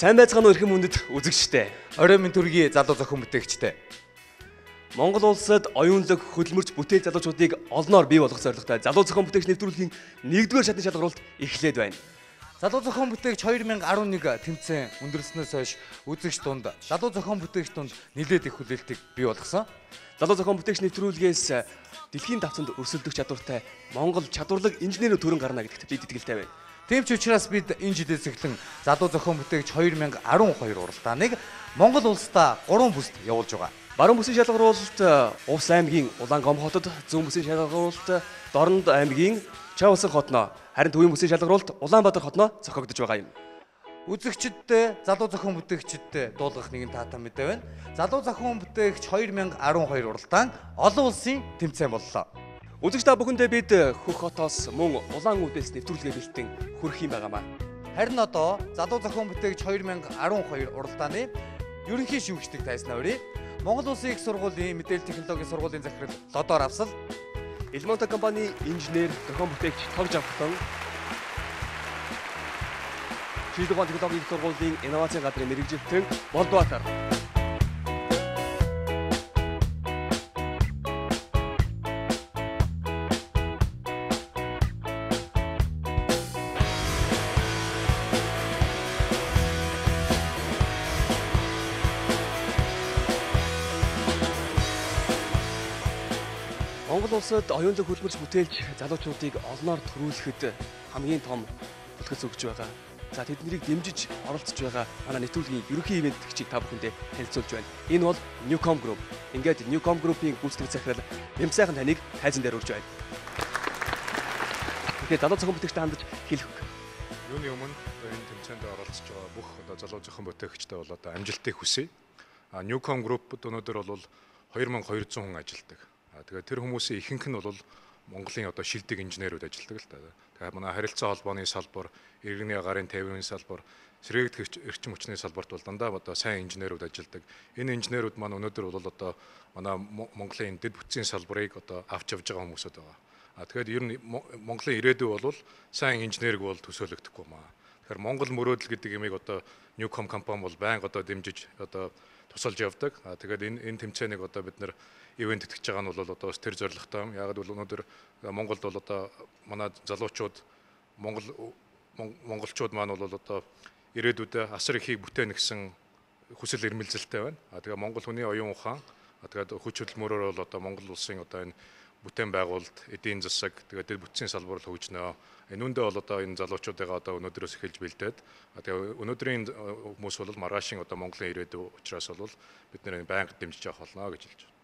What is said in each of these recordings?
Сайн байцгаана уу эрхэм хүндэт үзэгчтэй. Орой минь төргий залуу зохион бүтээгчтэй. Монгол улсад оюунлаг хөдөлмөрч бүтээл залуучуудыг олноор бий болгох зорилготой залуу зохион бүтээгч нэвтрүүлгийн 1-р шатны шалгаруулалт эхлээд байна. Залуу зохион бүтээгч 2011 тэмцээн өндөрлснөөс хойш үзэгч дунд залуу зохион бүтээгч дунд нэлээд их хүлээлтийг бий болгосон. Залуу зохион бүтээгч нэвтрүүлгээс дэлхийн давцанд өрсөлдөх чадвартай Монгол чадварлаг инженерүүд төрөн гарна гэдэгт бид итгэлтэй байна. Тийм ч учраас бид энэ жилээс эхлэн залуу зохион бүтээгч 2012 уралдааныг Монгол улсдаа 3 бүсд явуулж байгаа. Баруун бүсийн шалгаруулалт Увс аймгийн Улаангом хотод, зүүн бүсийн шалгаруулалт Дорнод аймгийн Чавсан хотно, харин төвийн бүсийн шалгаруулалт Улаанбаатар хотно зохиогдож байгаа юм. Үзэгчдтэй, залуу зохион бүтээгчдтэй дуулгах нэгэн таатай мэдээ байна. Залуу зохион бүтээгч 2012 уралдаан олон улсын тэмцээн боллоо. Үзэгч та бүхэндээ бид Хөх хотоос мөн улаан үдээс нэвтрүүлгээ бэлтэн хүрэх юм байгаамаа. Харин одоо залуу зохион бүтээгч 2012 уралдааны ерөнхий шүүгчдийг тайснаа өрье. Монгол Улсын их сургуулийн мэдээлэл технологийн сургуулийн захирал Лодоор Авсал, Элмонта компани инженер зохион бүтээгч Тогж Авхтан, Шийдвэр ухааны технологийн сургуулийн инновацийн газрын мэрэгжилтэн Болдбаатар. Монгол улсад оюунлаг хөдөлмөрч бүтээлч залуучуудыг олноор төрүүлэхэд хамгийн том бэлтгэл өгч байгаа. За тэднийг дэмжиж оролцож байгаа манай нэвтрүүлгийн ерөнхий ивент гэгчийг та бүхэндээ танилцуулж байна. Энэ бол Newcom Group. Ингээд Newcom Group-ийн гүйцэтгэх захирал Бямцайхан таныг тайзан дээр урьж байна. Тэгэхээр залуу зохион бүтээгчтэй хандаж хэлэх үг. Юуны өмнө энэ тэмцээнд оролцож байгаа бүх залуу зохион бүтээгчтэй бол одоо амжилтыг хүсье. Newcom Group-д өнөөдөр бол 2200 хүн ажилладаг. Тэгээд тэр хүмүүсийн ихэнх нь бол Монголын одоо шилдэг инженерүүд ажилладаг л та. Тэгээд манай харилцаа холбооны салбар, иргэний гарын тээврийн салбар, сэргээгдэх эрчим хүчний салбарт бол дандаа одоо сайн инженерүүд ажилладаг. Энэ инженерүүд маань өнөөдөр бол одоо манай Монголын дэд бүтцийн салбарыг одоо авч явж байгаа хүмүүсүүд байгаа. Тэгээд ер нь Монголын ирээдүй бол сайн инженерг бол төсөөлөгдөхгүй маа. Тэгэхээр Монгол мөрөөдөл гэдэг ямиг одоо Newcom компани бол байнга одоо дэмжиж одоо тусалж явдаг. Тэгээд энэ тэмцээнийг одоо бид нэр ивент тэтгэж байгаа нь бол одоо тэр зорилготой юм. Яг бол өнөөдөр Монголд бол одоо манай залуучууд монголчууд маань бол одоо ирээдүйдээ асар ихийг бүтээнэ гэсэн хүсэл эрмэлзэлтэй байна. Тэгээ Монгол хүний оюун ухаан тэгээд хүч хөдөлмөрөөр бол одоо Монгол улсын одоо энэ бүтээн байгуулалт, эдийн засаг тэгээд бүтцийн салбар л хөгжнөө. Энэ үндэ бол одоо энэ залуучуудаа одоо өнөөдрөөс эхэлж бэлдээд тэгээ өнөөдрийн хүмүүс бол маргаашийн одоо Монголын ирээдүй учраас бол бид нэр байнга дэмжиж явах болно гэж хэлж байна.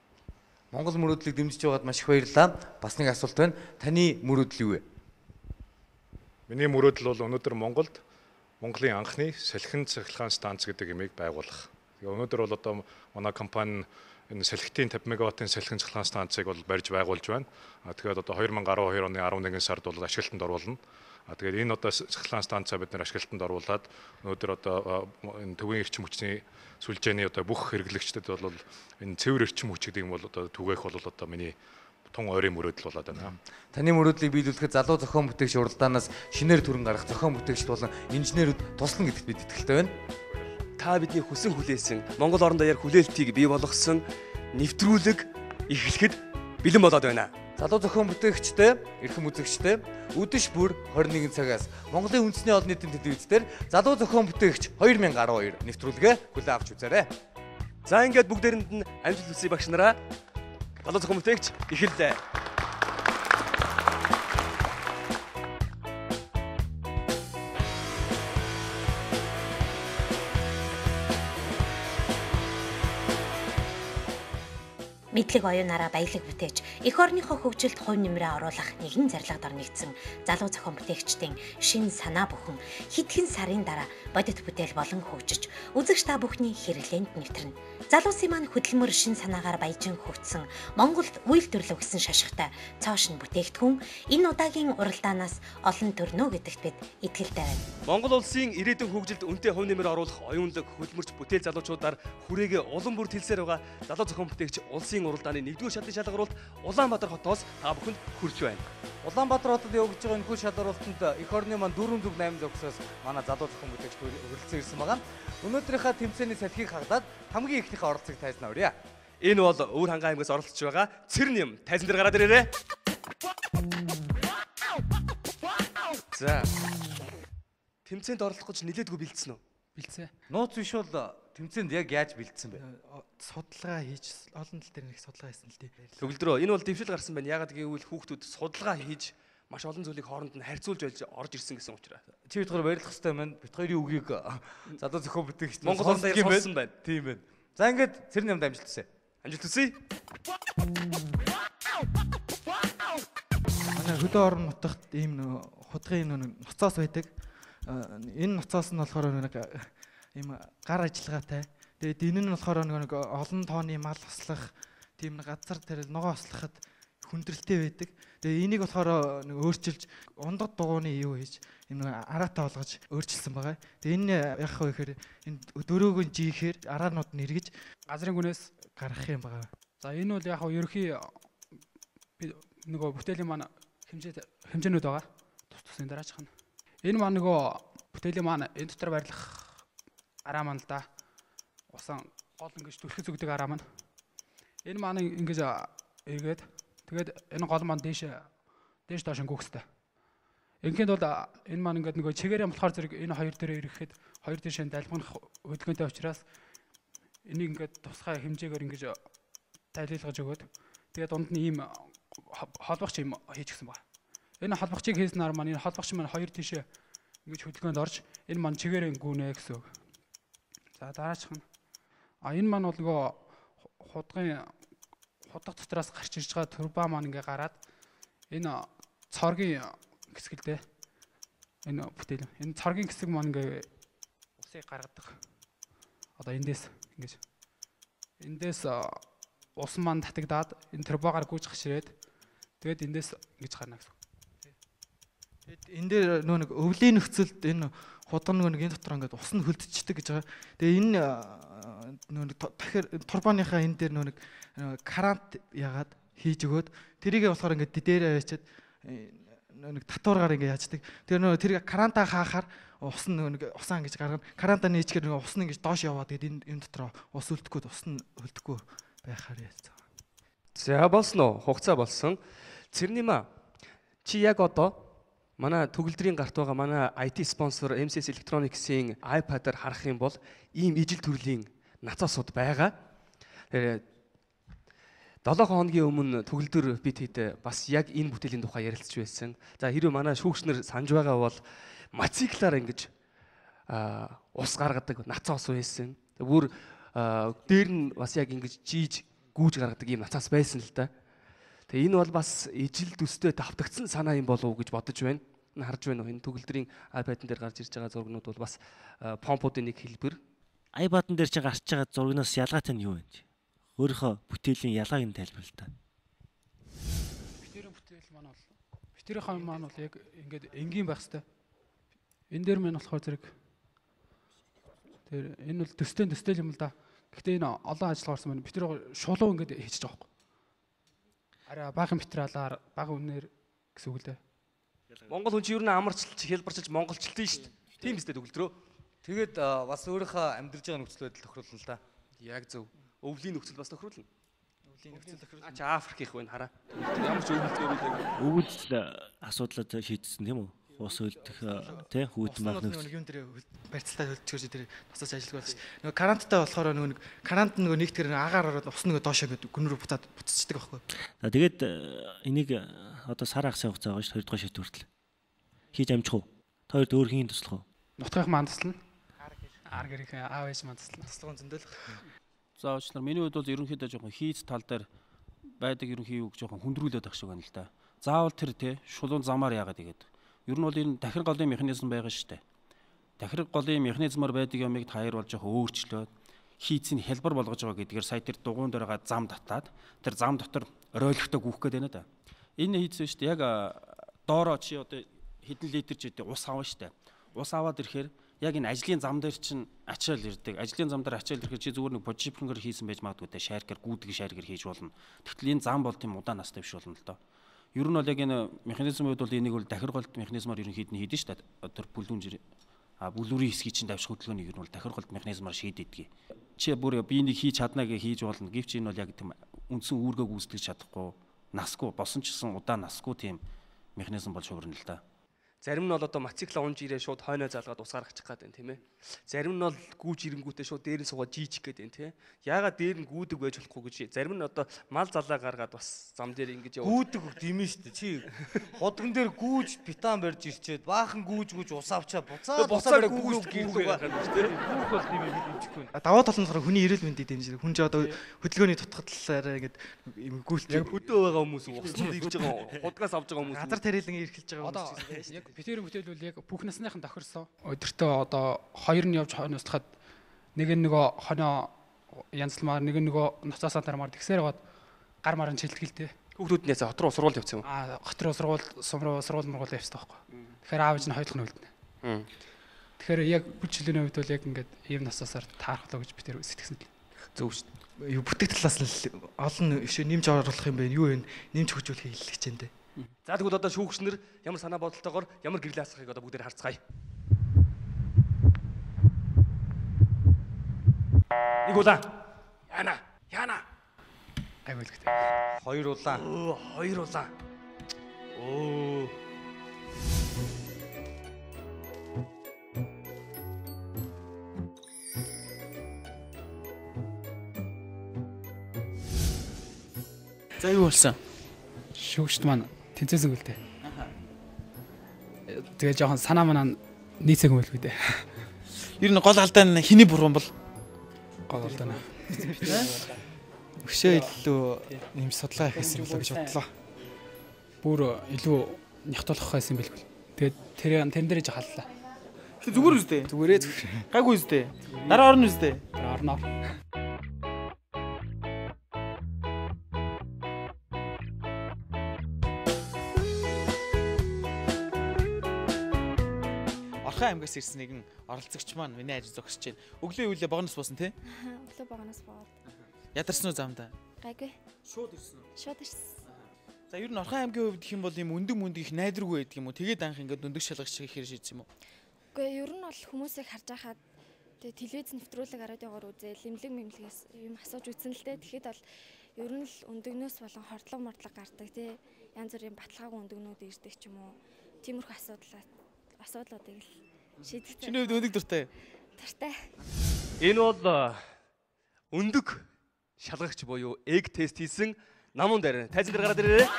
Монгол мөрөөдлийг дэмжиж байгаад маш их баярлалаа. Бас нэг асуулт байна. Таны мөрөөдөл юу вэ? Миний мөрөөдөл бол өнөөдөр Монголын анхны салхин цахилгаан станц гэдэг ямиг байгуулах. Тэгээ өнөөдөр бол одоо манай компани энэ салхитын 50 мегаваттын салхин цахилгаан станцыг бол барьж байгуулж байна. Тэгээд одоо 2012 оны 11 сард бол ашиглалтанд оруулна. Тэгээд энэ одоо цахилгаан станцаа бид нэр ашиглалтанд оруулаад өнөөдөр одоо энэ төвийн эрчим хүчний сүлжээний одоо бүх хэрэглэгчдэд бол энэ цэвэр эрчим хүч гэдэг юм бол одоо түгээх бол одоо миний тун ойрын мөрөөдөл болоод байна. Таны мөрөөдлийг биелүүлэхэд залуу зохион бүтээгч уралдаанаас шинээр төрөн гарах зохион бүтээгчд болон инженерүүд туслана гэдэгт бид итгэлтэй байна. Та бидний хүсэн хүлээсэн Монгол орон даяар хүлээлтийг бий болгосон нэвтрүүлэг эхлэхэд бэлэн болоод байна. Залуу зохион бүтээгчтэй, эрхэм үзэгчтэй өдөш бүр 21 цагаас Монголын үндэсний олон нийтийн телевизээр залуу зохион бүтээгч 2012 нэвтрүүлгээ хүлээн авч үзээрэй. За ингээд бүгдээрэнд нь амжилт хүсье багш нараа. Залуу зохион бүтээгч эхэллээ. Мэдлэг оюунаараа баялаг бүтээж эх орныхоо хөгжилд хувь нэмрээ оруулах нэгэн зарлага дор нэгдсэн залуу зохион бүтээгчдийн шин санаа бүхэн хэдхэн сарын дараа бодит бүтээл болон хөгжиж үзэгч та бүхний хэрэглээнд нэвтрэнэ. Залуусын маань хөдөлмөр шин санаагаар баяжин хөгжсөн Монголд үйлдвэрлэв гэсэн шашигтай цоошин бүтээгдэхүүн энэ удаагийн уралдаанаас олон төрнө гэдэгт бид итгэлтэй байна. Монгол улсын ирээдүйн хөгжилд үнэтэй хувь нэмэр оруулах оюунлаг хөдөлмөрч бүтээл залуучуудаар хүрээгээ улам бүр тэлсээр байгаа залуу зохион бүтээгч улсын уралдааны 1-р шатны шалгаруулалт Улаанбаатар хотоос та бүхэнд хүрч байна. Улаанбаатар хотод явагдаж байгаа энэ хөл шалралтанд эх орны маань 408 зогсоос манай залуу зохион бүтээгч хүрэлцэн ирсэн байгаа. Өнөөдрийнхөө тэмцээний салхийг хагдаад хамгийн ихнийхээ оролцоог тайзнаа өрье. Энэ бол Өвөр хангай аймгаас оролцож байгаа Цэрнэм тайзан дээр гараад ирээрээ. За. Тэмцээнд оролцох гэж нилээдгүй бэлдсэн үү? Бэлдсэн. Нууц биш бол тэмцээнд яг яаж бэлдсэн бэ? Судалгаа хийж олон тал дээр нэг судалгаа хийсэн л дээ. Төгөлдрөө энэ бол дэвшил гарсан байна. Ягаад гэвэл хүүхдүүд судалгаа хийж маш олон зүйлийг хооронд нь харьцуулж болж орж ирсэн гэсэн учраас. Чи бид хоёр баярлах хэрэгтэй маань. Бид хоёрын үгийг залуу зохион бүтээгч Монгол улсад ярьсан байна. Тийм байна. За ингээд Цэрнэм амжилт хүсье. Амжилт хүсье. Манай хөдөө орон нутагт ийм худгын ноцоос байдаг. Энэ ноцоос нь болохоор нэг ийм гар ажиллагаатай. Тэгээд энэ нь болохоор нэг олон тооны мал хослох, тийм нэг газар тэрэл ногоо хослоход хүндрэлтэй байдаг. Тэгээд энийг болохоор нэг өөрчилж ундад дугууны юу хийж энэ араатай болгож өөрчилсөн байгаа. Тэгээд энэ яг хөө ихээр энэ дөрөөгийн жиiхээр араанууд нь эргэж газрын гүнээс гаргах юм байгаа. за энэ бол яг хөө ерөнхий нөгөө бүтээлийн маань хэмжээнүүд байгаа. Тус дараачих нь. Энэ маань нөгөө бүтээлийн маань энэ дотор барилах араа маань л да. Усан гол ингэж түлхэц өгдөг араа маань. Энэ маань ингэж эргээд тэгээд энэ гол маань дээш доош гүөхстэй. Ингээнд бол энэ маань ингээд нөгөө чигээрээ болохоор зэрэг энэ хоёр дээрээ ирэхэд хоёр дээшээ далбагнах хөдөлгөөнтэй учраас энийг ингээд тусгай хэмжээгээр ингэж тайлбарлаж өгөөд тэгээд дунд нь ийм холбогч юм хийчихсэн байна. Энэ холбогчийг хийснээр маань энэ холбогч маань хоёр тишээ ингэж хөдөлгөөнд орж энэ маань чигээрээ гүнэ гэсэн үг. За дараачих нь. Энэ маань бол нөгөө худдаг дотроос гарч ирж байгаа турба маань ингээ гараад энэ цоргийн хэсгэлдээ энэ бүтээл. Энэ цоргийн хэсэг маань ингээ усыг гаргадаг. Одоо эндээс ус маань татагдаад энэ турбагаар гүйж гаширээд тэгээд эндээс ингэж гарна гэсэн. Тэгэд энэ дээр нөө нэг өвлийн нөхцөлд энэ худган нэг энэ дотор ингээд ус нь хөлдчихдөг гэж байгаа. Тэгээ энэ нөө нэг дахиад турбаныхаа энэ дээр нөө нэг карант ягаад хийж өгөөд тэрийгээ болохоор ингээд дээрээ яачаад нэг татваргаар ингээд яачдаг. Тэгээ нөө тэр карантаа хаахаар ус нь нэг усаа ингэж гаргана. Карантаа нээчгээр нэг ус нь ингэж доош яваад тэгээд энэ дотор ус үлдэхгүй ус нь хөлдөхгүй байхаар ялцаа. За болсон уу? Хугацаа болсон. Цэрнэм чи яг одоо манай төгөлдрийн гарт байгаа манай IT спонсор MCS Electronics-ийн iPad-аар харах юм бол ийм ижил төрлийн нацаасууд байгаа. Тэгэхээр 7 хоногийн өмнө төгөлдөр бид хэд бас яг энэ бүтээлийн тухай ярилцж байсан. За хэрвээ манай шүүгчнэр санаж байгаа бол мотоциклаар ингэж ус гаргадаг нацаа ус байсан. Бүр дээр нь бас яг ингэж жийж гүүж гаргадаг ийм нацаас байсан л да. Тэгээ энэ бол бас ижил төстэй давтагдсан санаа юм болов уу гэж бодож байна. Энэ харж байна уу? Энэ төгөлдрийн iPad-н дээр гарч ирж байгаа зургнууд бол бас помпуудын нэг хэлбэр. iPad-н дээр чи гарч байгаа зургнаас ялгаатай нь юу вэ? Өөрийнхөө бүтээлийн ялгааг нь тайлбарлаа та. Битэрийн бүтээл маань бол яг ингээд энгийн байх хэвээр. Энэ дээр маань болохоор зэрэг тэр энэ бол төстэй юм л да. Гэхдээ энэ олон ажиллагаа орсон байна. Битэр шулуу ингээд хийчихэж байгаа юм. Араа баахан материалаар бага үнээр гэсэн үг л дээ. Монгол хүн чи ер нь амарчилж хэлбарчилж монголчлтын шүү дээ. Тийм үстэй төгөлдрөө. Тэгээд бас өөрийнхөө амьдарч байгаа нөхцөл байдал тохируулна л да. Яг зөв. Өвлийн нөхцөл бас тохируулна. Өвлийн нөхцөл тохируулна. Чи Африк их байна хараа. Ямар ч өвөлдгөө билээ. Өвөл асуудлаа шийдсэн тийм үү? Ус өлдөх тий хүүт мах нэг юм дээр барьцалтай хөлдчихөж тэр тусаж ажилладаг болж. Нөгөө каранттай болохоор нөгөө карант нөгөө нэгтгэр агаар ороод ус нөгөө доошоо гэдэг гүнрүү буцаад буцчихдаг байхгүй. За тэгээд энийг одоо сар ахсын хугацаа байгаа шүү 2 дугаар шат хүртэл. Хийж амжих уу? Та хоёрт өөр хийн туслах уу? Нутгийнхаа маань туслана. Ар гэрийн аав ээж маань туслана. Туслахын зөндөл. За уучлаарай. Миний хувьд бол ерөнхийдөө жоохон хийц тал дээр байдаг ерөнхий үг жоохон хүндрүүлээд байх шиг байна л да. Заавал тэр тий шулуун замаар яагаад игээд. Ер нь бол энэ дахир голын механизм байгаа шүү дээ. Дахир голын механизмаар байдаг юмыг таяр болж жоохон өөрчлөөд хийцийн хэлбэр болгож байгаа гэдгээр сая тэр дугуун дээр байгаа зам татаад тэр зам дотор оройлогтой гүөх гээд байна да. Энэ хийц шүү дээ. Яг доороо чи одоо хэдэн литр ч гэдэг ус аваа шүү дээ. Ус аваад ирэхээр яг энэ ажлын зам дээр чинь ачаал ирдэг. Ажлын зам дээр ачаал ирэхээр чи зүгээр нэг божипрэнгээр хийсэн байж магадгүй те шаркер гүйдэг шаркер хийж болно. Тэгтэл энэ зам бол тийм удаан настай биш болно л доо. Ер нь бол яг энэ механизмын хувьд бол энийг бол дахиргалт механизмаар ерөнхийд нь хийдэж штат. Тэр бүлүүн бүлүүрийн хэсгийн чинь давших хөдөлгөөнийг ер нь бол дахиргалт механизмаар шийдэгдэг. Чи бүр би энийг хийж чадна гэж хийж болно. Гэвч энэ бол яг тийм үндсэн үүргээ гүйцэтгэж чадахгүй, насгүй, босон ч гэсэн удаан насгүй тийм механизм болж хувирна л да. Зарим нь бол одоо мотоцикл унж ирээ шууд хойноо залгаад ус гаргачих гээд байна тийм ээ. Зарим нь бол гүүж ирэнгүүтээ шууд дээр нь суугаад жийчих гээд байна тийм ээ. Яагаад дээр нь гүүдэг байж болохгүй гэж. Зарим нь одоо мал залаа гаргаад бас зам дээр ингэж яваа. Гүүдэг димэн штэ чи ходгон дээр гүүж битан барьж ирчээд баахан гүүж ус авчаа буцаад гүүж гэрlүү байхад штэ. Гүүх бол тийм хэмжихгүй. Даваа талынхаар хүний эрүүл мэндийг дэмжих. Хүн ч одоо хөдөлгөөний тутгадлаараа ингэж юм гүйлч. Яг хөдөө байгаа хүмүүс усанд ирж байгаа худгаас авж байгаа хүмүүс. Газар тариалан эрхэлж байгаа хүмүүс. Яг битэрийн бүтээл бол яг бүх насныхан тохирсон. Өдөртөө одоо 2 нь явж хойноос тахад нэг нь нөгөө хоноо янзлмаар нэг нь нөгөө ноцоосаа дармаар тэгсээр гоод гар маран шилтгэлтэй. Хүүхдүүд нээсээ хот руу сургууль явсан юм. Хот руу сургууль мургуул явсан таахгүй. Тэгэхээр аав ээж нь хоёулах нь үлдэнэ. Тэгэхээр яг бүх жилийн үед бол яг ингээд ийм насаасаар таархлаа гэж битэр сэтгэсэн. Зөв шүү дээ. Юу бүтээх талаас нь олон ишээ нэмж оруулах юм бэ? Юу вэ? Нэмж хөгжүүлэхийг хэлэх гэж байна. За тэгвэл одоо шүүгчнэр ямар санаа бодолтойгоор ямар гэрэл асахыг одоо бүгдээр харцгаая. Нэг улаан. Яна. Гайвуулгтай. 2 улаан. 2 улаан. За юу болсон? Шүүгчт маань тэнцээсэн гэлтэй. Тэгээ жоохон санаа манаа нийцээг юм л үү дээ. Ер нь гол алдаа нь хиний бурхан бол Гол алдаа. Өшөө илүү нэмж судалгаа хийсэн болоо гэж бодлоо. Бүр илүү нягтлах байсан билгүй. Тэгээд тэрэн дээр жоо халлаа. зүгээр үстэй. Зүгээрээ Гайгүй үстэй. Дараа орно үстэй. Орноор. Орхон аймгаас ирсэн нэгэн оролцогч маань миний ажил зогсож байна. Өглөө үлээ богоноос буусан тий? Өглөө богоноос боод. Ядарсан уу замдаа? Гайгүй. Шууд ирсэн үү? Шууд ирсэн. За ер нь Орхон аймгийн хувьд гэх юм бол юм өндөг их найдваргүй байдаг юм уу? Тэгээд анх ингээд өндөг шалгаж хийхээр шийдсэн юм уу? Үгүй ер нь бол хүмүүсийг харж байхад тэгээ телевиз нэвтрүүлэг радиогоор үзээ лимлэг мэмлэгээс юм асууж үзсэн л дээ. Тэгэхэд бол ер нь л өндөгнөөс болон хордлого мордлого гардаг тий. Янз бүрийн баталгаагүй өндөгнүүд ирдэг ч юм уу. Тиймэрхүү асуудлуудыг л шийдэх. Чиний хувьд өндөг дуртай. Дуртай. Энэ бол өндөг шалгагч буюу egg test хийсэн намун дээр тайзан дээр гараад ирээрээ.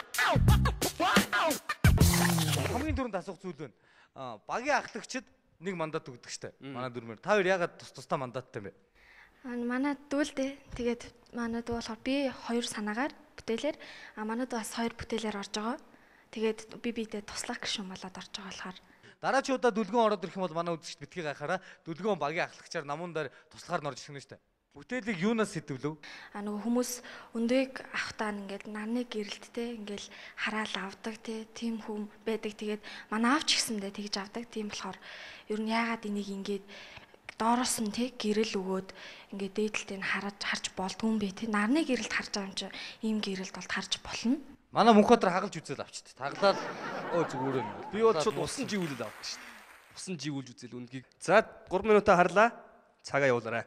Хамгийн түрүүнд асуух зүйл байна. Багийн ахлагчид нэг мандат өгдөг штэ. Манай дөрмөр. Та хоёр ягаад тусдаа мандаттай юм бэ? Манай дүүл дээ. Тэгээд манай дүү болохоор би 2 санаагаар бүтээлэр манайд бас 2 бүтээлэр орж байгаа. Тэгээд би бидэд туслах гişүн болоод орж байгаа болохоор Дараачуудаа дүлгэн ороод ирэх юм бол манай үзэгчд битгий гайхаараа дүлгэн багийн ахлагчаар намун дээр туслахаар нь орж ирэх нь штэ. Бүтээлийг юунаас сэдвлэв? Нөгөө хүмүүс өндгийг авахтаа ингээд нарны гэрэлттэй ингээд хараал авдаг тийм хүм байдаг. Тэгээд манай аавч гисэндээ тэгж авдаг. Тийм болохоор ер нь яагаад энийг ингээд доороос нь гэрэл өгөөд ингээд дээдлэлтийг харж болдгүй юм бэ? Нарны гэрэлт харж байгаа юм чи ийм гэрэлт бол харж болно. Манай мөнхөдөр хагалж үзэл авчихдээ. Таглаад зүгээр юм. Би бол шууд усан живүүлэл авах шүү дээ. Усан живүүлж үзэл үндгийг. За 3 минутаа харлаа. Цагаа явуулаарай.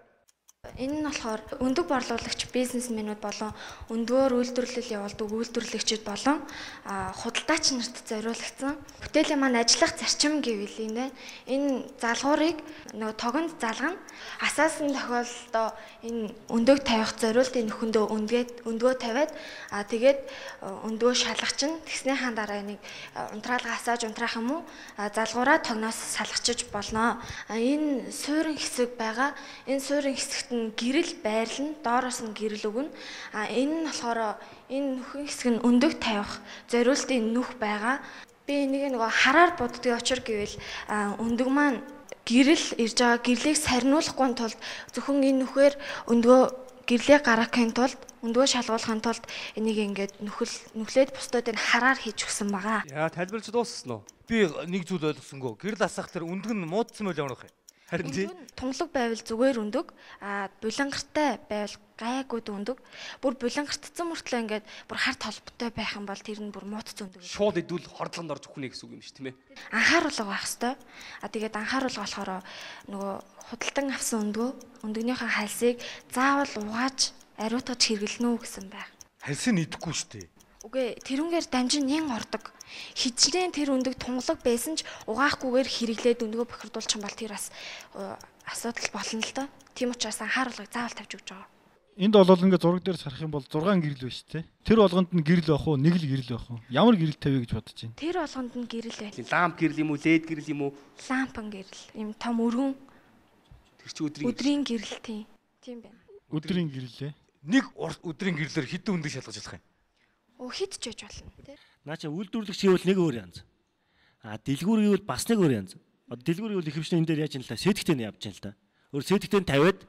Энэ нь болохоор өндөг борлуулагч бизнесмэнүүд болон өндгөөр үйлдвэрлэл явуулдаг үйлдвэрлэгчид болон худалдаач нарт зориулагдсан бүтээлийн маань ажиллах зарчим гэвэл энэ залгуурыг нөгөө тогонд залгана. Асаасан тохиолдолд энэ өндөг тавих зориултын нөхөндөө өндгөө тавиад тэгээд өндгөө шалгах чинь тэгснийхаа дараа энийг унтраалга асааж унтраах юм уу залгуураа тогноос салгачиж болно. Энэ суурин хэсэг байгаа. Энэ суурин хэсэгт гэрэл байрлал доороос нь гэрэл өгнө. Энэ нь болохоор энэ нөхөн хэсэг нь өндөг тавих зориултын нүх байгаа. Би энийг нөгөө хараар боддгийн очир гэвэл өндөг маань гэрэл ирж байгаа гэрлийг сарниулахгүй тулд зөвхөн энэ нүхээр өндгөө гэрлээ гаргахын тулд өндгөө шалгуулахын тулд энийг ингээд нүхлээд бусдуудыг хараар хийж өгсөн байгаа. Яа тайлбарлаж дууссан уу? Би нэг зүйл ойлгосонгүй. Гэрэл асах тэр өндөг нь муудсан байл ямар вэ? Харин тийм. Тунгалаг байвал зүгээр өндөг. Булангартай байвал гайгүй өндөг. Бүр булангартцсан мөртлөө ингээд бүр харт холбоотой байх юм бол тэр нь бүр муут зөндөг. Шууд идвэл хордлонд орж өхнө гэсэн үг юм шүү тийм ээ. Анхааруулга байх хэвээр. Тэгээд анхааруулга болохоор нөгөө худалдан авсан өндөгнийхөө хальсыг заавал угааж ариутгаж хэрэглэнэ үү гэсэн байх. Хальсыг идэхгүй шүү дээ. Үгүй тэрүүгээр дамжин нэн ордог. Хичнээн тэр өндөг тунгалаг байсан ч угаахгүйгээр хэрэглээд өндгөө бохирдуулчих юм бол тэр бас асуудал болно л доо. Тийм учраас анхааруулгыг заавал тавьж өгч байгаа. Энд бол ингээд зураг дээр сарах юм бол 6 гэрэл байна шүү дээ. Тэр болгонд нь гэрэл байх уу, нэг л гэрэл байх уу? Ямар гэрэл тавья гэж бодож байна? Тэр болгонд нь гэрэл байл. Ламп гэрэл юм уу, лед гэрэл юм уу? Лампан гэрэл. Им том өргөн. Тэр чи өдрийн гэрэл тийм байна. Өдрийн гэрлээ. Нэг өдрийн гэрлээр хэдэн өндөг шалгаж болох юм? Хит ч байж болно тий. Наа чи үйлдвэрлэгч хийвэл нэг өөр янз. Дэлгүүр хийвэл бас нэг өөр янз. Одоо дэлгүүр хийвэл ихэвчлэн энэ дээр яаж юм л та сэтгтэй нь явж байна л та. Өөр сэтгтэй нь тавиад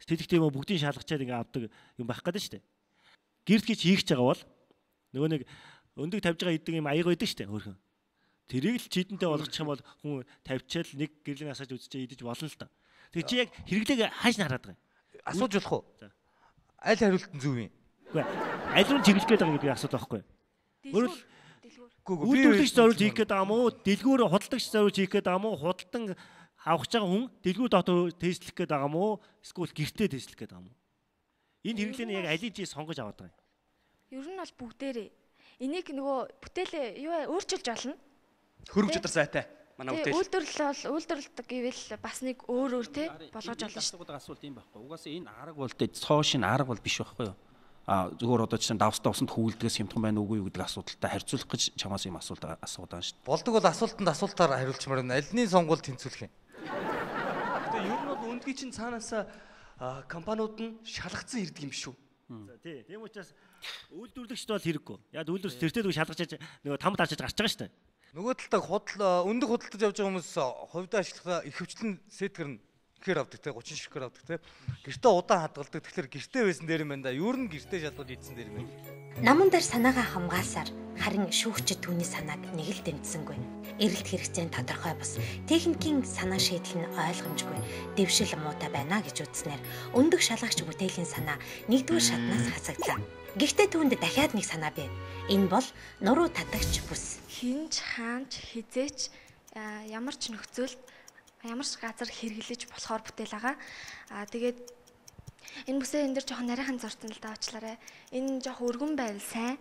сэтгтэй юм бүгдийг шалгачаад ингээ авдаг юм байх гэдэг шүү дээ. Гэрд гэж хийх гэж байгаа бол нөгөө нэг өндөг тавьж байгаа идэг юм аяга байдаг шүү дээ хөөрхөн. Тэрийг л чидэнтэй болгочих юм бол хүн тавьчаал нэг гэрлийн асааж үзчихээ идэж болно л та. Тэг чи яг хэрэглээг хааш нь хараад байгаа юм. Асууж болох уу? Аль хариултан зөв юм? Үгүй. Аль руу чиглэх гээд байгаа гэдэг асуудал байхгүй. Өөрөөр үйлдвэрлэгч зориулж хийх гээд байгаа юм уу? Дэлгүүр худалдагч зориулж хийх гээд байгаа юм уу? Худалдан авах гэж байгаа хүн дэлгүүр дотор тестлэх гээд байгаа юм уу? Эсвэл гэртээ тестлэх гээд байгаа юм уу? Энэ хэрэглээний яг алийг чи сонгож аваад байгаа юм. Ер нь бол бүгдээрээ. Энийг нөгөө бүтээлээ юу өөрчилж олно. Хөрөг чадар сайтай. Манай бүтээл. Үйлдвэрлэлдэг гэвэл бас нэг өөр те болгож олно шүү дээ. Асуулт юм байхгүй. Угаасаа энэ арга бол цоошин арга бол биш байхгүй юу? Зүгээр одоо чинь давс давсанд хөвөлдгөөс хямдхан байна уугүй юу гэдэг асуудалтай харьцуулах гэж чамаас юм асуулт асуудаг шүү дээ. Болдог бол асуултанд асуултаар хариулчмаар байна. Альний сонгуул тэнцвүүлэх юм. Тэгээ ер нь бол өндгийн чинь цаанаасаа компаниуд нь шалгацсан ирдэг юм шүү. Тий. Тийм учраас үйлдвэрлэгчд бол хэрэггүй. Яг үйлдвэрлэгч тэртээ шалгаж нөгөө тамд авчиж гарч байгаа шүү дээ. Нөгөө талдаа өндөг худалдаж явж байгаа хүмүүс хувьдаа ашиглахаа ихэвчлэн сетгэр нь гэхэр авдаг те 30 ширхгээр авдаг те. Гэртээ удаан хадгалдаг. Тэгэхээр гэртээ байсан дээр юм байна да. Ер нь гэртээ шалгаж ийдсэн дээр юм байна. Наман дээр санаагаа хамгаалсаар харин шүүгчид түүний санааг нэг л дэмжсэнгүй. Эрэлт хэрэгцээний тодорхой бус техникийн санаа шийдэл нь ойлгомжгүй дэвшил муутай байна гэж үзснээр өндөг шалгагч бүтээлийн санаа нэгдүгээр шатнаас хасагдлаа. Гэхдээ түүнд дахиад нэг санаа бий. Энэ бол нуруу татагч бүс. Хинж хаанч хизээч ямар ч нөхцөлд ямар ч газар хэрэглэж болохоор бүтээл байгаа. Тэгээд энэ бүсээ энэ дэр жоохон нарийнхан зурцсан л да уучлаарай. Энэ жоох өргөн байвал сайн.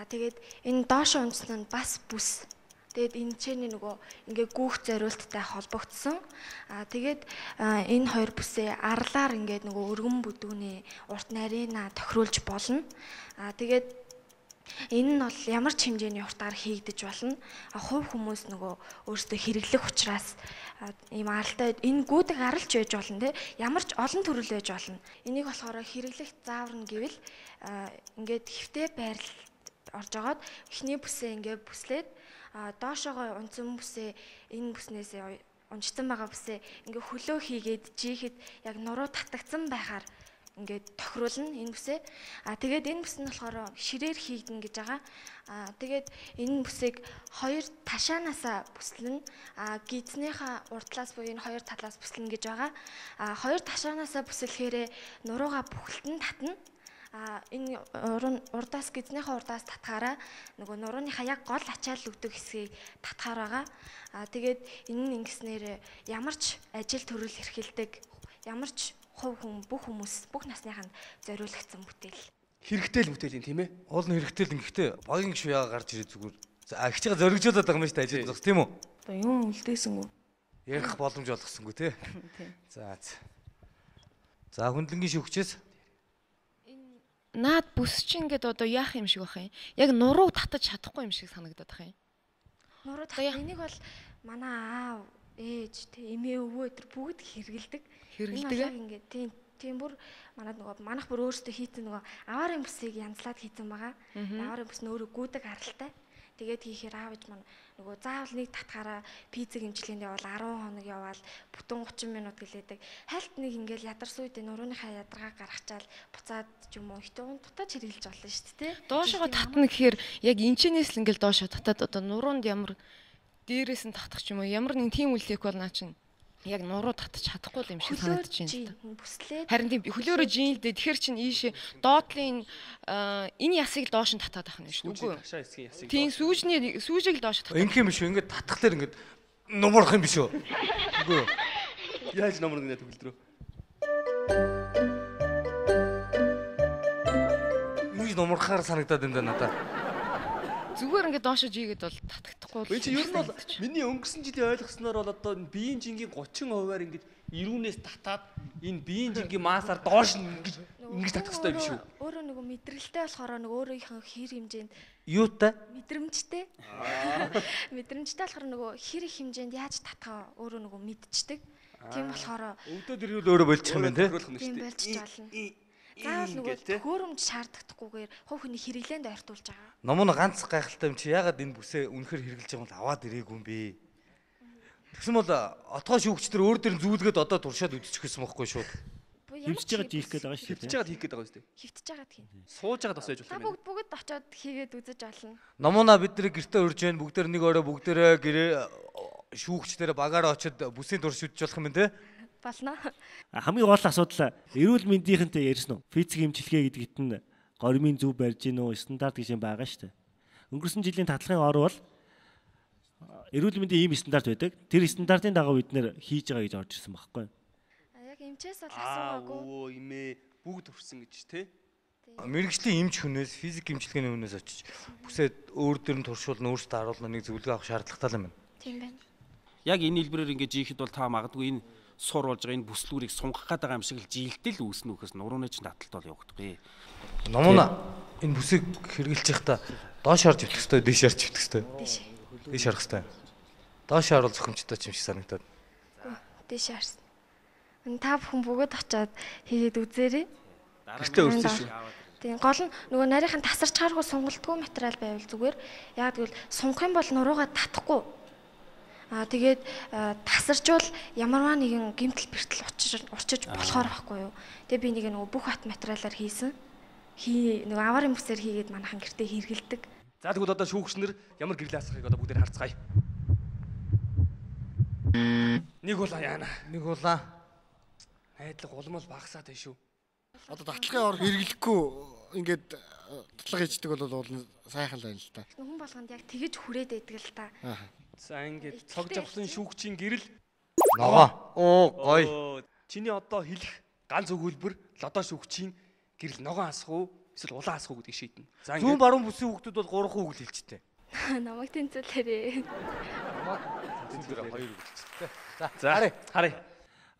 Тэгээд энэ доош унцсан нь бас бүс. Тэгээд энэ чэний нөгөө ингээ гүүх зориулттай холбогдсон. Тэгээд энэ хоёр бүсээ арлаар ингээд нөгөө өргөн бүдүүний урт нарийнаа тохируулж болно. Тэгээд энэ нь бол ямар ч хэмжээний уртаар хийгдэж болно. Хувь хүмүүс нөгөө өөрсдөө хэрэглэх учраас ийм аралтай энэ гүдэг аралж байж болно те. Ямар ч олон төрөл байж болно. Энийг болохоор хэрэглэх зааварна гэвэл ингээд хэвтэй байрлалд орж агаад эхний бүсээ ингээд бүслээд доошоогоо унцсан бүсээ энэ бүснээсээ унжсан байгаа бүсээ ингээд хөлөө хийгээд жихэд яг нуруу татагдсан байхаар ингээд тохируулна энэ бүсээ. Тэгээд энэ бүс нь болохоор ширээр хийгдэн гэж байгаа. Тэгээд энэ бүсийг хоёр ташаанаасаа бүслэн гидснийхаа урдлаас буюу энэ хоёр талаас бүслэн гэж байгаа. Хоёр ташаанаасаа бүслэхээр нуруугаа бүхэлдэн татна. Энэ урдаас гидснийхаа урдаас татхаараа нөгөө нурууныхаа яг гол ачаал өгдөг хэсгийг татхаар байгаа. Тэгээд энэ нь ингэснээр ямар ч ажил төрөл эрхэлдэг ямар ч хувь хүн бүх хүмүүс бүх насныханд зориулагдсан бүтээл. Хэрэгтэй л бүтээл юм тийм ээ. Уул нь хэрэгтэй л ингэхтэй багийн гişүү яага гарч ирээ зүгээр. За ихчгээ зоригжуулаад байгаа юм шүү дээ ажил болох тийм үү? Одоо юм үлдээсэнгүү. Ярих боломж олгосонгүй тий. За. За хүндлэнгийн шүүгчээс наад бүс чинь ингээд одоо яах юм шиг байх юм. Яг нуруу татаж чадахгүй юм шиг санагдаад байх юм. Нуруу татах энийг бол манай аав, ээж, эмээ, өвөө өдр бүгд хэрэгэлдэг. Ингээд тийм бүр манайх бүр өөрсдөө хийсэн нөгөө аваарын бүсийг янзлаад хийсэн байгаа. Аваарын бүс нь өөрөө гүдэг аралтай. Тэгээд хийхээр аавж маань нөгөө заавал нэг татхаараа пиццэг имжлэгэнд явал 10 хоног яваал бүтэн 30 минут гэлээдэг. Хальт нэг ингээл ядарсан үедээ нурууныхаа ядаргаа гаргачаал буцаад ч юм уу хитүүн дутаж хэрэглэж болно шүү дээ. Доошоо татна гэхээр яг энчнээс л ингээл доошоо татаад одоо нуруунд ямар дээрээс нь татах ч юм уу ямар нэг тийм үлдээх бол наа чинь Яг нуруу татчих чадахгүй юм шиг санагдаж байна. Бүслээд. Харин тийм хөлөөрөө жин л дээ. Тэгэхээр чинь ийшээ доотлын энэ ясыг доош нь татаад байх юм шүү дээ. Хашаа эсгийн ясыг. Тийм сүүжийг л доош татах. Ингэх юм биш үү? Ингээд татхлаар ингээд нумрах юм биш үү? Үгүй юу? Яаж номер нэг төгөлдрөө. Юу нумрахаар санагдаад энэ надад. Зүгээр ингээд доошоо жигээд бол татагдахгүй. Энэ чинь ер нь бол миний өнгөрсөн жилийн ойлгосноор бол одоо биеийн жингийн 30%-аар ингэж ирүүнээс татаад энэ биеийн жингийн маасаар доош ингэж татах хэрэгтэй биш үү? Өөрөө нөгөө мэдрэлтэй болохоор нөгөө өөрийнхөө хэр хэмжээнд Юутай? мэдрэмжтэй. Мэдрэмжтэй болохоор нөгөө хэр их хэмжээнд яаж татхаа өөрөө нөгөө мэдчихдэг. Тийм болохоор өвдөд ирүүл өөрөө болчих юм байна те. Тийм болчих болно. Заавал нөгөө төхөөрөмж шаарддаггүйгээр хувь хүний хэрэглээнд ойртуулж байгаа. Номон ганц гайхалтай юм чи ягаад энэ бүсээ үнэхээр хэрэглэж байгаа юм аваад ирээгүй юм бэ? Тэгсэн бол отгоо шүүгчдэр өөр дөр зүүлгээд одоо туршаад үдчих гэсэн мөхгүй шууд. Хөвсөж байгаа хийх гээд байгаа шүү дээ. Хөвсөж байгаа хийх гээд байгаа шүү дээ. Хөвтөж байгаа тийм. Сууж байгаа тосож Та бүгд очиод хийгээд үзэж олно. Номоноо бид нарыг гэртээ урьж байна. Бүгдээр нэг орой бүгдээрээ гэрээ шүүгчдэр багаараа очиод бүсийн турш үдчих болох юм байна те. Болно. Хамгийн гол асуудал эрүүл мэндийнхэнтэй ярьсан уу? Физик эмчилгээ гэдэгт нь гормын зөв барьж гин үү, стандарт гэж юм байгаа шүү дээ. Өнгөрсөн жилийн татлагын ор бол эрүүл мэндийн ийм стандарт байдаг. Тэр стандартын дагуу бид нэр хийж байгаа гэж орж ирсэн байхгүй юу? Яг эмчээс бол асуугаагүй. Оо имээ бүгд өрсөн гэж те. Мэргэжлийн эмч хүнээс физик эмчилгээний хүнээс очиж бүсээд өөр дөр нь туршуулна, өөрсдөө харуулна, нэг зөвлөгөө авах шаардлагатай юм байна. Тийм байна. Яг энэ хэлбэрээр ингэж ийхэд бол та магадгүй энэ сур болж байгаа энэ бүслүүрийг сунгах гэдэг юм шиг л жилдэл үүснэ үхээс нурууны чинь таталт бол явагдахгүй. Номона энэ бүсийг хэрглэж байхдаа доош харж өвтөх хэвээр дээш харж өвтөх хэвээр. Дээш харах хэвээр. Доош харуул зөвхөмжтэй юм шиг санагдаад. Дээш харсан. Та бүхэн бүгд очиод хийгээд үзээрэй. Гэртээ өрсөн шүү. Тийм гол нь нөгөө нарийнхан тасарч харахгүй сонголтгүй материал байвал зүгээр. Яг тэгвэл сунгах юм бол нуруугаа татахгүй. Тэгээд тасарчвал ямарваа нэгэн гэмтэл бэртэл учиж болохоор байхгүй юу. Тэгээ би нэг нөгөө бүх хат материалаар хийсэн. Нөгөө аварын бүсээр хийгээд манайхан гэртээ хэрэгэлдэг. За тэгвэл одоо шүүгчнэр ямар гэрлээ асахыг одоо бүгдээр харцгаая. Нэг улаа яана. Нэг улаа. Найдлага улмал багасаад байна шүү. Одоо татлагын ор хэрэглэхгүй ингээд татлага хийдэг бол сайхан л байна л та. Хүн болгонд яг тэгэж хүрээд байдаг л та. За ингээд цогж авсан шүүгчийн гэрэл ногоо. Оо гоё. Чиний одоо хэлэх ганц өгүүлбэр лодоо шүүгчийн гэрэл ногоо асах уу эсвэл улаан асах уу гэдгийг шийднэ. За зүүн баруун бүсийн хүүхдүүд бол 3 үг л хэлжтэй. Намайг тэнцүүлээрээ. Тэнцүүлээ 2 үг хэлжтэй. За харъя.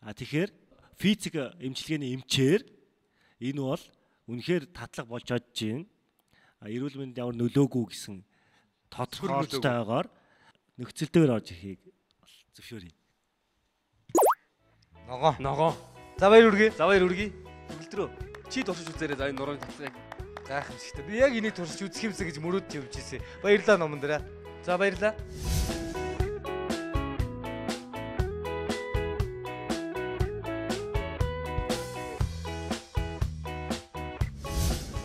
Тэгэхээр физик эмчилгээний эмчээр энэ бол үнэхээр татлага болж чадж байна. Эрүүл мэнд ямар нөлөөгүй гэсэн тодорхойлолтойгоор нөхцөлтөөр орж ирэхийг зөвшөөрье. Ногоо. За баяр үргээ. Төгөлдрөө. Чи туршиж үзээрэй. За энэ нурууны татлагыг. Гайхамшигтай. Би яг энийг туршиж үзэх юмсаа гэж мөрөөдж явж ирсэн. Баярлалаа номон дээрээ. За баярлалаа.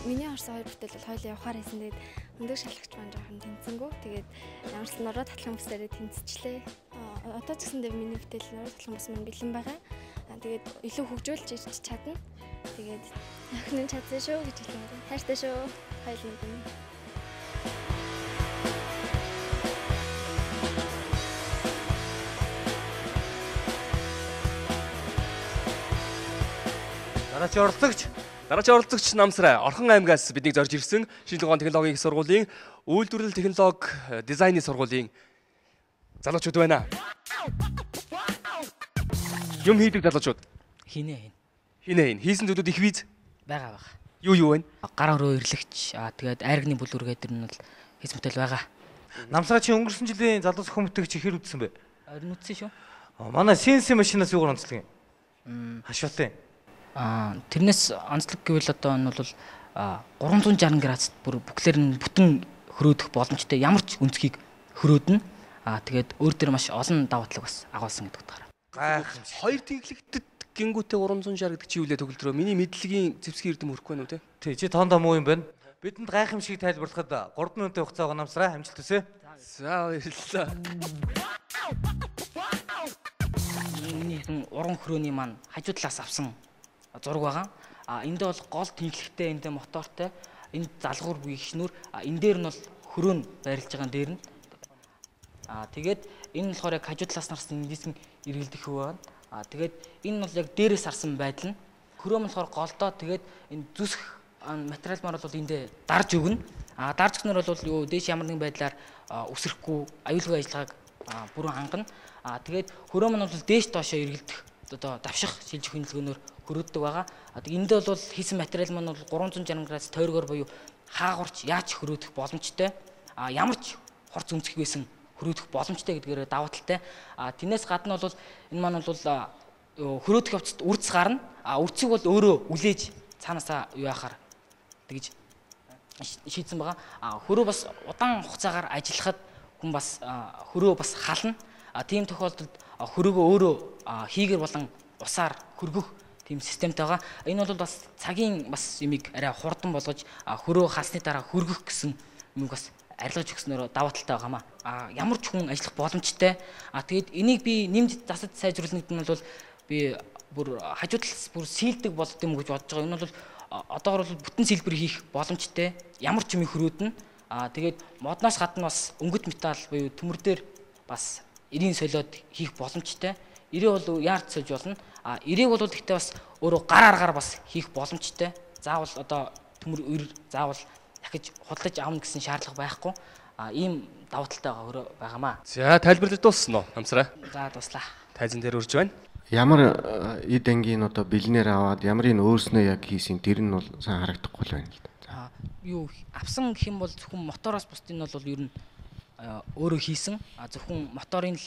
Миний орсон 2 бүтээл бол хоёулаа явахаар хийсэн. Тэгээд өндөр шалгагч маань жоохон тэнцэнгүү. Тэгээд ямар ч нуруу татлахын бүсээрээ тэнцчихлээ. Одоо ч гэсэндээ миний бүтээл нуруу татлахын бүс маань бэлэн байгаа. Тэгээд илүү хөгжүүлж ирч чадна. Тэгээд охин чадсан шүү гэж хэлсэн. Хайртай шүү. Хоёулаа юм. Дараагийн оролцогч Намсрай Орхон аймгаас биднийг зорж ирсэн шинэ тогоон технологийн их сургуулийн үйлдвэрлэл технологи дизайны сургуулийн залуучууд байна. Юм хийдэг залуучууд. Хийнэ. Хийсэн зүйлүүд их виз байгаа. Юу вэ? Гар өрөө ирлэгч тэгээд айргны бүлүүргээ дэр нь бол хийсэн бүтээл байгаа. Намсрай чи өнгөрсөн жилийн залуу зохион бүтээгч ихэр үтсэн бэ? Орин үтсэн шүү. Манай CNC машинаас юугаар онцлог юм? Хашаалтын. Тэрнээс онцлог гэвэл одоо энэ бол 360 градусд бүр бүхлээр нь бүтэн хөрөөдөх боломжтой ямар ч өнцгийг хөрөөднө. Тэгээд өөр дөр маш олон даваа талыг бас агуулсан гэдэг утгаараа. Гайхамшиг. Хоёр тэглэгтэд гингүүтээ 360 гэдэг чи юу лээ төгөлдрөө. Миний мэдлэгийн зэвсгийн эрдэм өрөхгүй байна уу те? Тий, чи тоондоо муу юм байна. Бидэнд гайхамшиг тайлбарлахад 3 минутын хугацаа байгаа Намсрай амжилт хүсье. За баярлалаа. Энийхэн уран хөрөөний маань хажуу талаас авсан зураг байгаа. Энд бол гол тэнхлэгтэй, энд мотортой, энд залгуур буй гişнүр, энэ дээр нь бол хөрөө нь байрлаж байгаа дээр нь. Тэгээд энэ болохоор яг хажуу талаас нарс эндээс нь эргэлдэх хөв байна. Тэгээд энэ бол яг дээрээс харсан байдал нь. Хөрөө нь болохоор голдоо тэгээд энэ зүсэх материал маань бол эндээ дарж өгнө. Дарж өгнөр бол юу дээш ямар нэгэн байдлаар үсрэхгүй аюулгүй ажиллагааг бүрэн хангана. Тэгээд хөрөө маань бол дээш доошоо эргэлдэх одоо давших шилжих хөндлөгөөнөөр хөрөөддөг байгаа. Энд бол хийсэн материал маань бол 360 градус тойргоор буюу хаагурч яаж хөрөөдөх боломжтой. Ямар ч хорц өмсөх байсан хөрөөдөх боломжтой гэдгээр даваа талтай. Тэрнээс гадна бол энэ маань бол хөрөөдөх явцад үрдс гарна. Үрдсийг бол өөрөө үлээж цаанаасаа юу яхаар тэгж шийдсэн байгаа. Хөрөө бас удаан хугацаагаар ажиллахад хүн бас хөрөө бас хална. Тийм тохиолдолд хөрөөгөө өөрөө хийгэр болон усаар хөргөх тийм системтэй байгаа. Энэ бол бас цагийн бас юмыг арай хурдан болгож хөрөө халсны дараа хөргөх гэсэн юм бас арилгаж өгснөөр даваа талтай байгаамаа. Ямар ч хүн ажиллах боломжтой. Тэгээд энийг би нэмж засаж сайжруулах нь бол би бүр хажуу талаас бүр сийлдэг болд юм гэж бодож байгаа. Энэ бол одоогор бол бүтэн сэлбэр хийх боломжтой. Ямар ч юм хөрөөднө. Тэгээд модноос гадна бас өнгөт металл буюу төмөр дээр бас ирийн солиод хийх боломжтой. Ирээ бол яарч сольж болно. Ирээг бол гэхдээ бас өөрөө гар аргаар бас хийх боломжтой. Заавал одоо төмөр өр заавал дахиж худалдаж авна гэсэн шаардлага байхгүй. Ийм даваа талтай байгаамаа. За тайлбарлаж дууссан уу намсраа? За дуслаа. Тайзан дээр урж байна. Ямар эд ангийн одоо бэлнээр аваад ямарыг өөрснөө яг хийсэн тэр нь бол сайн харагдахгүй л байна л да. Юу авсан гэх юм бол зөвхөн мотороос бусдын бол ер нь өөрөө хийсэн. Зөвхөн моторын л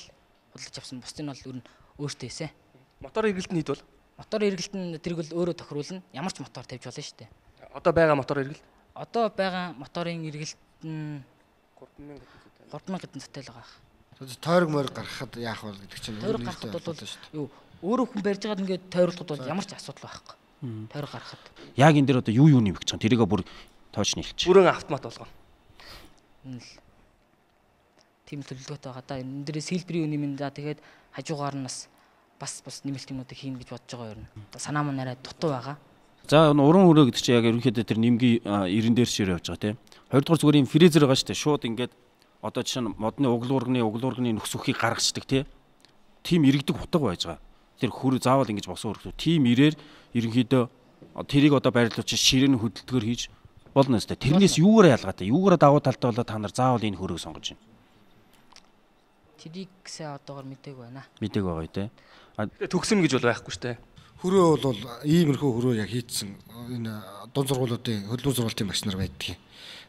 худалдаж авсан бусдын бол ер нь өөртөө хийсэн. Мотор эргэлтэн хэд бол? Мотор эргэлтэн тэрг бол өөрөө тохируулна. Ямар ч мотор тавьж болно шүү дээ. Одоо байгаа мотор эргэлт? Одоо байгаа моторын эргэлтэн 3000 хэдэн зөтэй л байгаа. Тойрог морь гаргахад яах вэ гэдэг чинь тойрог гаргахад бол юу өөрөө хүн барьж байгаад ингээд тойруулахад бол ямар ч асуудал байхгүй. Тойрог гаргахад. Яг энэ дээр одоо юу нэмэх гэж байгаа. Тэрийг бүр тоочны хэлчих. Бүрэн автомат болгоно. Тийм төлөвлөгөөтэй байгаа да. Энэ дээрээ сэлбэрийн үнийн за тэгээд хажуугаар нь бас нэмэлт юмнуудыг хийн гэж бодож байгаа юм. Санаа маань арай дутуу байгаа. За уран хөрөө гэдэг чинь яг ерөнхийдөө тэр нэмгийн 90 дээр ширээ явж байгаа тийм. Хоёрдугаар зүгээр юм фрезер байгаа шүү дээ. Шууд ингээд одоо жишээ нь модны углуурганы нөхс өхийг гаргацдаг тийм иргэдэг хутга байж байгаа. Тэр хөрөө заавал ингэж босон хөрөө. Тийм ирээр ерөнхийдөө тэрийг одоо байрлуулж ширээний хөдөлгөөр хийж болно өстэй. Тэрнээс юугаар ялгаатай? Юугаар давуу талтай болоод та нар заавал энэ хөрөөг сонгож байна? Тэрийг сая одоогор мдэггүй байна. Мдэг байгаа үү те. Төгсөм гэж бол байхгүй шүү дээ. Хөрөө бол иймэрхүү хөрөө яг хийцэн энэ дунд сургуулиудын хөдөлмөр сургалтын багш нар байдгийг.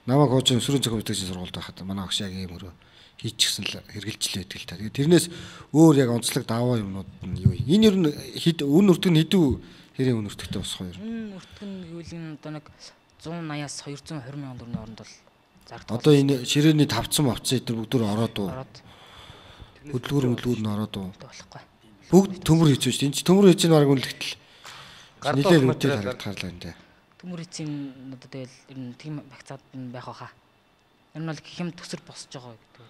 Намайг хооч сүрэн зохион бүтээгчийн сургуульд байхад манай багш яг ийм хөрөө хийчихсэн л хэрэгжилчлээ гэдэг л та. Тэгээд тэрнээс өөр яг онцлог даваа юмнууд нь юу вэ? Энэ ер нь үн өртөг нь хэдүү хэрэг үн өртөгтэй босох хоёр. Үн өртөг нь гэвэл энэ одоо нэг 180-аас 220 мянган төгрөгийн хооронд бол зарагдах. Одоо энэ ширээний тавцсан мовцсон эдгээр бүгдөө ороод уу? Хөдөлгүүр нь ороод уу? Болохгүй. Бүгд төмөр хийчихв шүү дээ. Энд чинь төмөр хийж байгаа үнэлэгтэл нэлээд үнэтэй харагдахарлаа энэ. Төмөр хийцэн одоо тэгэл ер нь тийм багцаад байх байхаа. Энэ бол хэм төсөр босож байгаа гэдэг.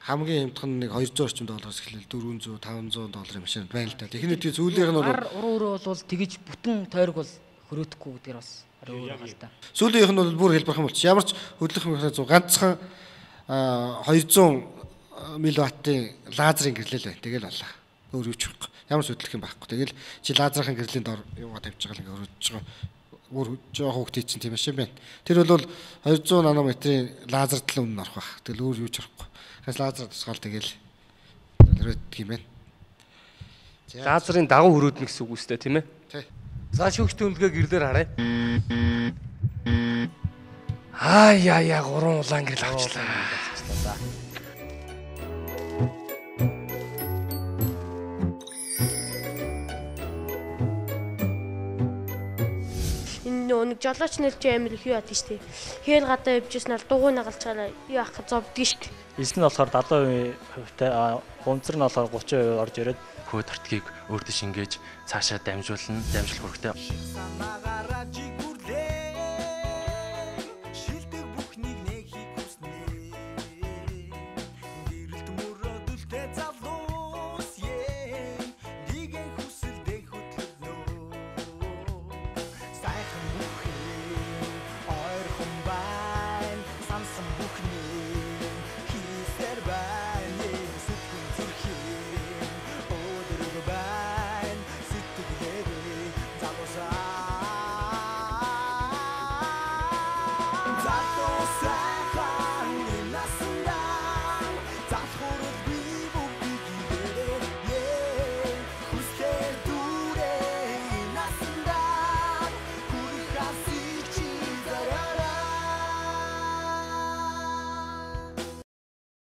Хамгийн хямдхан нэг 200 орчим доллараас эхлээл 400 500 долларын машин байна л да. Техникийн сүүлийнх нь бол уруу бол тэгэж бүтэн тойрог бол хөрөөдөхгүй гэдгээр бас өөр байгаа л да. Сүүлийнх нь бол бүр хэлбэрхэн болчих. Ямар ч хөдлөх механизм ганцхан 200 мвт-ийн лазерын гэрлэл байна. Тэгэл боллоо. Өөр юу ч байхгүй. Ямар ч хөдлөх юм байхгүй. Тэгэл чи лазерын гэрлийн дор юугаа тавьж байгаа л ингээ өрөж байгаа. Өөр жоохон хөвгтэй чинь тийм машин байна. Тэр бол 200 нанометрийн лазер тал үнэ орох байх. Тэгэл өөр юу ч орохгүй. Хас лазер тусгаал тэгэл өрөөдөг юм байна. Лазерын дагуу хөрөөднө гэсэн үг үстэй тийм ээ. Тий. За шүүгчтэй үнэлгээ гэрлээр харъя. Яа 3 улаан гэрэл авчлаа. Нэг жолооч нэлж амир их юу яд штэ. Хээр гадаа явжснаар дугуй нагалчаараа юу ах гэж зовдөг штэ. Эсэл нь болохоор 70%-тай гомцор нь болохоор 30% орж ирээд хөөд ортгийг өөртөө шингээж цаашаа дамжуулах хэрэгтэй.